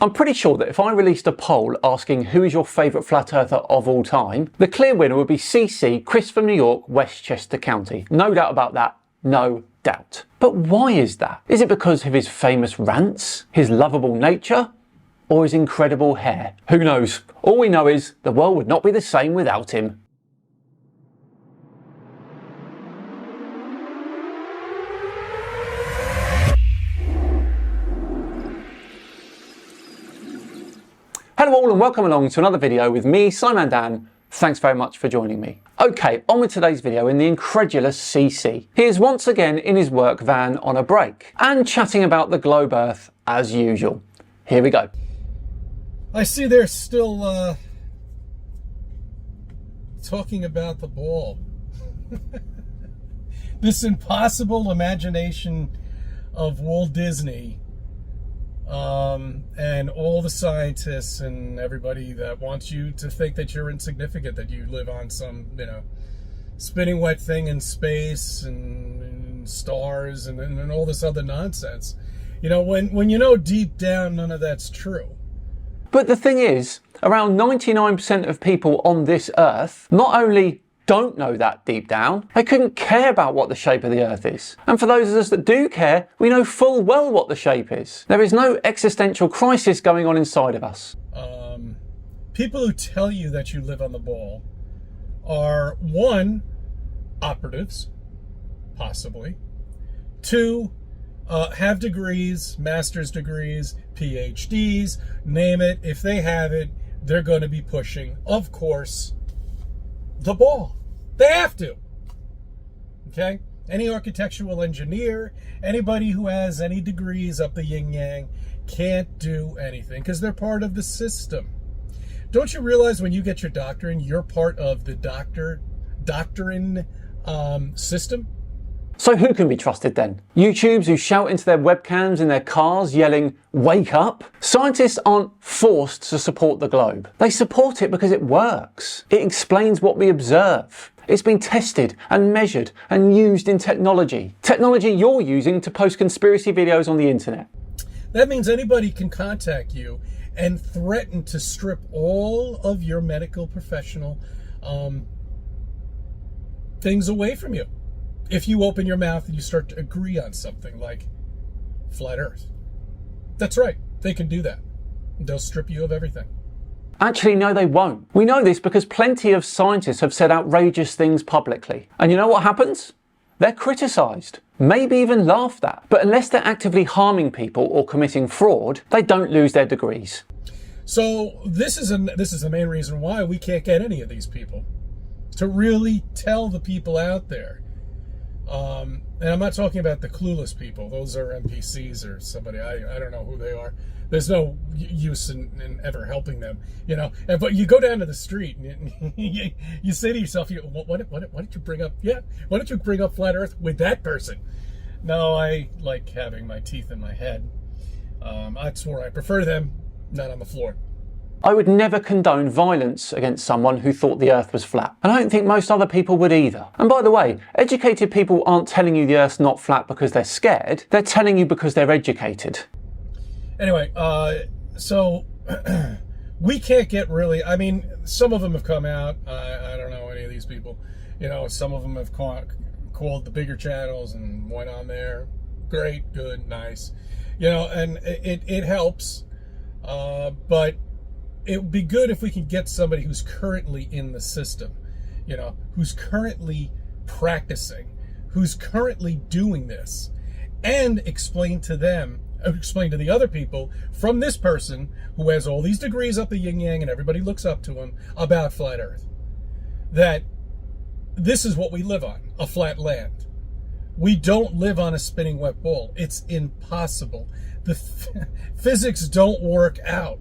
I'm pretty sure that if I released a poll asking who is your favourite flat earther of all time, the clear winner would be CC, Chris from New York, Westchester County. No doubt about that, no doubt. But why is that? Is it because of his famous rants, his lovable nature, or his incredible hair? Who knows? All we know is the world would not be the same without him. Hello all and welcome along to another video with me, Simon Dan. Thanks very much for joining me. Okay, on with today's video in the incredulous CC. He is once again in his work van on a break and chatting about the globe Earth as usual. Here we go. I see they're still talking about the ball. This impossible imagination of Walt Disney and all the scientists and everybody that wants you to think that you're insignificant, that you live on some, spinning wet thing in space and stars and all this other nonsense. When you know deep down none of that's true. But the thing is, around 99% of people on this Earth not only don't know that deep down, they couldn't care about what the shape of the Earth is. And for those of us that do care, we know full well what the shape is. There is no existential crisis going on inside of us. People who tell you that you live on the ball are, one, operatives, possibly. Two, have degrees, master's degrees, PhDs, name it. If they have it, they're going to be pushing, of course, the ball. They have to. Okay? Any architectural engineer, anybody who has any degrees up the yin-yang can't do anything because they're part of the system. Don't you realize when you get your doctrine, you're part of the doctrine system? So who can be trusted then? YouTubers who shout into their webcams in their cars yelling, "Wake up"? Scientists aren't forced to support the globe. They support it because it works. It explains what we observe. It's been tested and measured and used in technology. Technology you're using to post conspiracy videos on the internet. That means anybody can contact you and threaten to strip all of your medical professional things away from you. If you open your mouth and you start to agree on something like flat Earth. That's right, they can do that. They'll strip you of everything. Actually, no, they won't. We know this because plenty of scientists have said outrageous things publicly. And you know what happens? They're criticised, maybe even laughed at. But unless they're actively harming people or committing fraud, they don't lose their degrees. So this is the main reason why we can't get any of these people to really tell the people out there. And I'm not talking about the clueless people. Those are NPCs or somebody. I don't know who they are. There's no use in ever helping them, But you go down to the street and you say to yourself, why did you bring up? Yeah, why don't you bring up flat Earth with that person? No, I like having my teeth in my head. That's where I prefer them, not on the floor. I would never condone violence against someone who thought the Earth was flat. And I don't think most other people would either. And by the way, educated people aren't telling you the Earth's not flat because they're scared. They're telling you because they're educated. Anyway, so we can't get really, some of them have come out. I don't know any of these people. Some of them have called the bigger channels and went on there. Great, good, nice. And it helps. But it would be good if we could get somebody who's currently in the system, who's currently practicing, who's currently doing this, and explain to the other people from this person who has all these degrees up the yin-yang and everybody looks up to him about flat Earth, that this is what we live on, a flat land. We don't live on a spinning wet ball. It's impossible. The physics don't work out.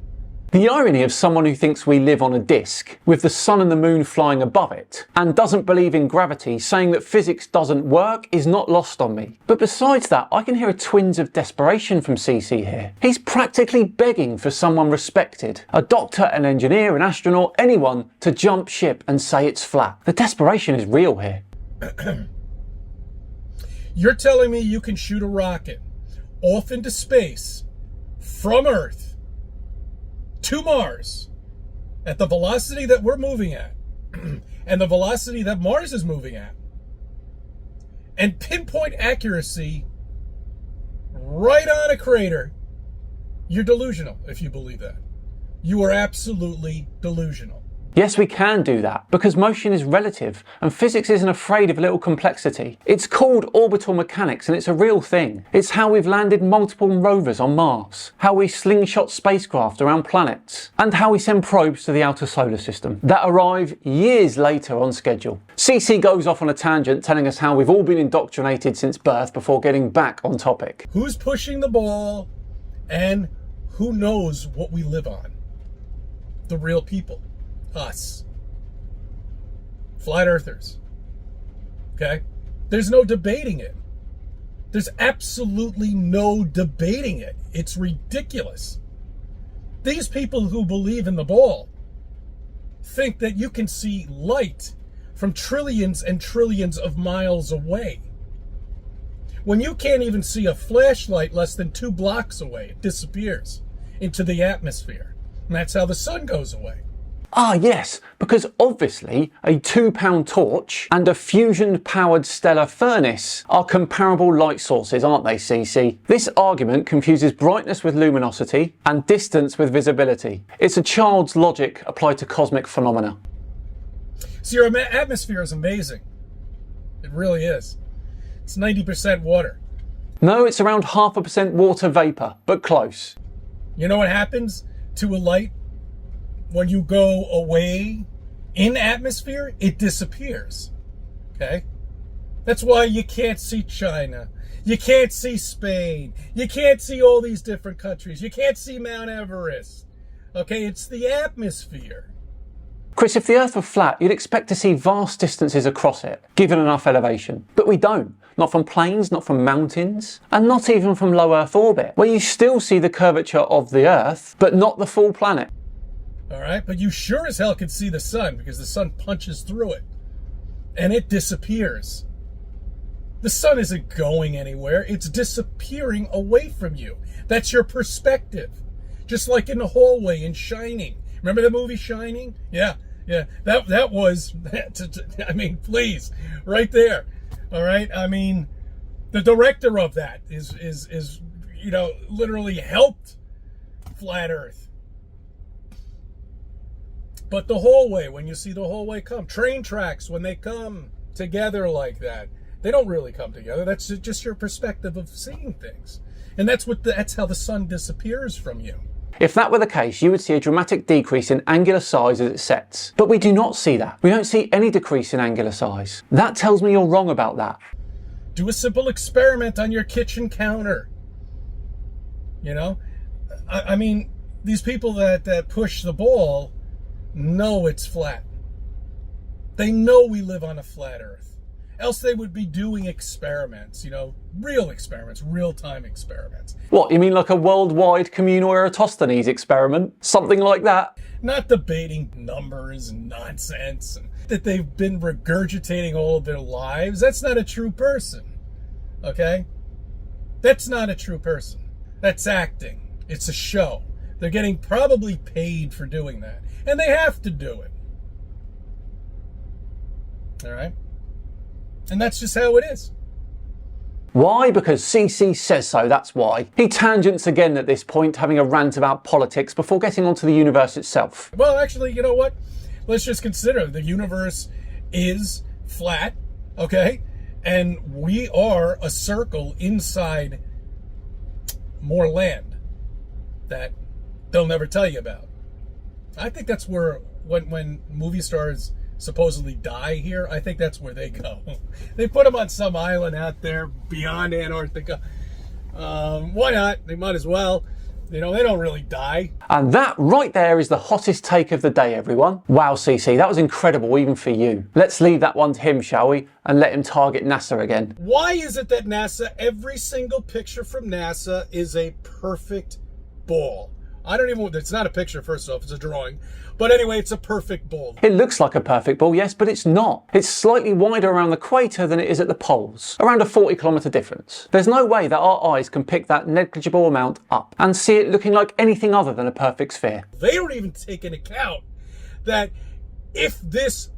The irony of someone who thinks we live on a disk, with the sun and the moon flying above it, and doesn't believe in gravity, saying that physics doesn't work, is not lost on me. But besides that, I can hear a twinge of desperation from CC here. He's practically begging for someone respected, a doctor, an engineer, an astronaut, anyone, to jump ship and say it's flat. The desperation is real here. You're telling me you can shoot a rocket off into space from Earth to Mars at the velocity that we're moving at and the velocity that Mars is moving at, and pinpoint accuracy right on a crater, you're delusional if you believe that. You are absolutely delusional. Yes, we can do that, because motion is relative, and physics isn't afraid of a little complexity. It's called orbital mechanics, and it's a real thing. It's how we've landed multiple rovers on Mars, how we slingshot spacecraft around planets, and how we send probes to the outer solar system that arrive years later on schedule. CC goes off on a tangent telling us how we've all been indoctrinated since birth before getting back on topic. Who's pushing the ball, and who knows what we live on? The real people. Us. Flat earthers. Okay? There's no debating it. There's absolutely no debating it. It's ridiculous. These people who believe in the ball think that you can see light from trillions and trillions of miles away. When you can't even see a flashlight less than 2 blocks away, it disappears into the atmosphere. And that's how the sun goes away. Ah yes, because obviously a 2-pound torch and a fusion-powered stellar furnace are comparable light sources, aren't they, CC? This argument confuses brightness with luminosity and distance with visibility. It's a child's logic applied to cosmic phenomena. So your atmosphere is amazing. It really is. It's 90% water. No, it's around 0.5% water vapour, but close. You know what happens to a light? When you go away in atmosphere, it disappears. Okay? That's why you can't see China. You can't see Spain. You can't see all these different countries. You can't see Mount Everest. Okay? It's the atmosphere. Chris, if the Earth were flat, you'd expect to see vast distances across it, given enough elevation. But we don't. Not from plains, not from mountains, and not even from low Earth orbit, where you still see the curvature of the Earth, but not the full planet. All right, but you sure as hell can see the sun, because the sun punches through it and it disappears. The sun isn't going anywhere. It's disappearing away from you. That's your perspective. Just like in the hallway in Shining. Remember the movie Shining? Yeah. That was, I mean, please, right there. All right. I mean, the director of that is literally helped Flat Earth. But the hallway, when you see the hallway come, train tracks, when they come together like that, they don't really come together. That's just your perspective of seeing things. And that's how the sun disappears from you. If that were the case, you would see a dramatic decrease in angular size as it sets. But we do not see that. We don't see any decrease in angular size. That tells me you're wrong about that. Do a simple experiment on your kitchen counter. You know? I mean, these people that push the ball know it's flat. They know we live on a flat Earth. Else they would be doing experiments, real experiments, real-time experiments. What, you mean like a worldwide communal Eratosthenes experiment? Something like that? Not debating numbers and nonsense and that they've been regurgitating all of their lives. That's not a true person, okay? That's not a true person. That's acting. It's a show. They're getting probably paid for doing that. And they have to do it. All right? And that's just how it is. Why? Because CC says so, that's why. He tangents again at this point, having a rant about politics before getting onto the universe itself. Well, actually, you know what? Let's just consider the universe is flat, okay? And we are a circle inside more land that they'll never tell you about. I think that's where, when movie stars supposedly die here, I think that's where they go. They put them on some island out there beyond Antarctica. Why not? They might as well. They don't really die. And that right there is the hottest take of the day, everyone. Wow, CC, that was incredible even for you. Let's leave that one to him, shall we? And let him target NASA again. Why is it that NASA, every single picture from NASA is a perfect ball? I don't even, it's not a picture, first off, it's a drawing. But anyway, it's a perfect ball. It looks like a perfect ball, yes, but it's not. It's slightly wider around the equator than it is at the poles, around a 40-kilometre difference. There's no way that our eyes can pick that negligible amount up and see it looking like anything other than a perfect sphere. They don't even take into account that if this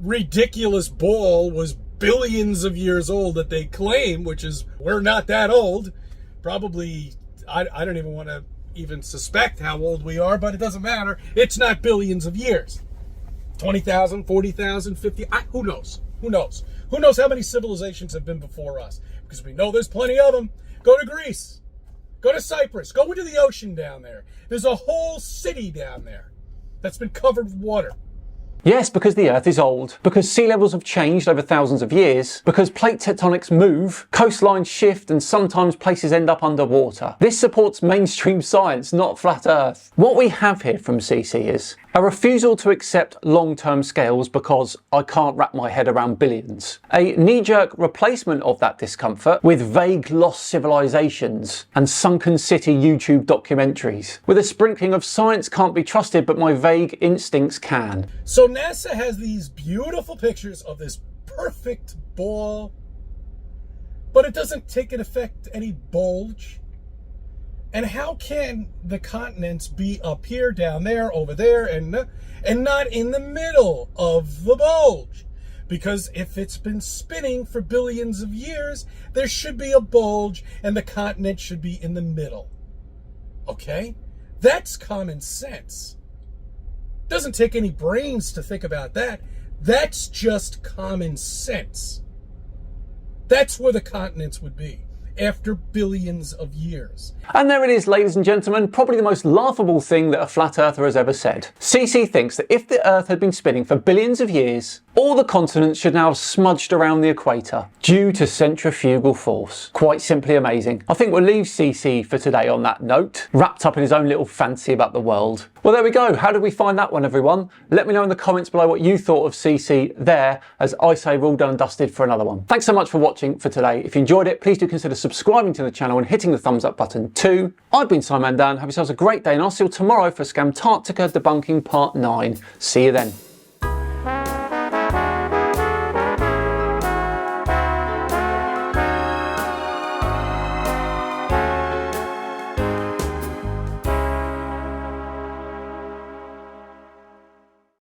ridiculous ball was billions of years old that they claim, which is, we're not that old, probably, I don't even want to even suspect how old we are, but it doesn't matter. It's not billions of years. 20,000, 40,000, 50, who knows? Who knows? Who knows how many civilizations have been before us? Because we know there's plenty of them. Go to Greece. Go to Cyprus. Go into the ocean down there. There's a whole city down there that's been covered with water. Yes, because the Earth is old, because sea levels have changed over thousands of years, because plate tectonics move, coastlines shift, and sometimes places end up underwater. This supports mainstream science, not flat Earth. What we have here from CC is a refusal to accept long-term scales because I can't wrap my head around billions. A knee-jerk replacement of that discomfort with vague lost civilizations and sunken city YouTube documentaries, with a sprinkling of science can't be trusted but my vague instincts can. So NASA has these beautiful pictures of this perfect ball, but it doesn't take into effect any bulge. And how can the continents be up here, down there, over there, and not in the middle of the bulge? Because if it's been spinning for billions of years, there should be a bulge and the continent should be in the middle. Okay? That's common sense. Doesn't take any brains to think about that. That's just common sense. That's where the continents would be after billions of years. And there it is, ladies and gentlemen, probably the most laughable thing that a flat earther has ever said. CC thinks that if the Earth had been spinning for billions of years, all the continents should now have smudged around the equator due to centrifugal force. Quite simply amazing. I think we'll leave CC for today on that note, wrapped up in his own little fancy about the world. Well, there we go. How did we find that one, everyone? Let me know in the comments below what you thought of CC there, as I say we're all done and dusted for another one. Thanks so much for watching for today. If you enjoyed it, please do consider subscribing to the channel and hitting the thumbs up button too. I've been Simon Dan. Have yourselves a great day, and I'll see you tomorrow for Scamtarctica Debunking Part 9. See you then.